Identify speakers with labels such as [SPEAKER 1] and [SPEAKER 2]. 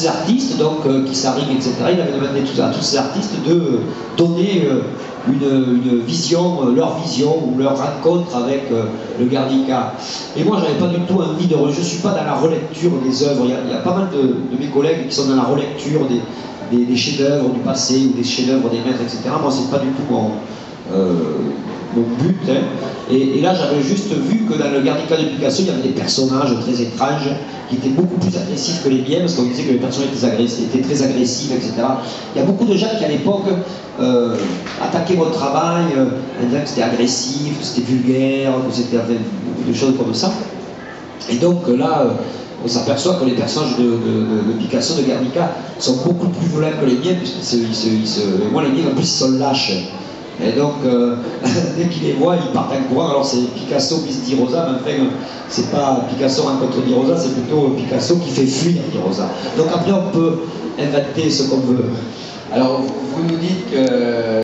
[SPEAKER 1] ces artistes, donc qui s'arrivent, etc., il avait demandé à tous ces artistes de donner une vision, leur vision ou leur rencontre avec le Guernica. Et moi, j'avais pas du tout envie de... Je suis pas dans la relecture des œuvres. Il y a pas mal de mes collègues qui sont dans la relecture des chefs-d'œuvre du passé ou des chefs-d'œuvre des maîtres, etc. Moi, c'est pas du tout mon but. Hein. Et là, j'avais juste vu que dans le Guernica de Picasso, il y avait des personnages très étranges qui étaient beaucoup plus agressifs que les miens, parce qu'on disait que les personnages étaient très agressifs, etc. Il y a beaucoup de gens qui, à l'époque, attaquaient mon travail, en disant que c'était agressif, que c'était vulgaire, que c'était des choses comme ça. Et donc là, on s'aperçoit que les personnages de Picasso, de Guernica, sont beaucoup plus violents que les miens, puisque moi, les miens, en plus, ils sont lâches. Et donc, dès qu'ils les voient, ils partent en courant. Alors c'est Picasso qui se dit Rosa, mais enfin, c'est pas Picasso rencontre Di Rosa, c'est plutôt Picasso qui fait fuir Di Rosa. Donc après, on peut inventer ce qu'on veut.
[SPEAKER 2] Alors, vous nous dites que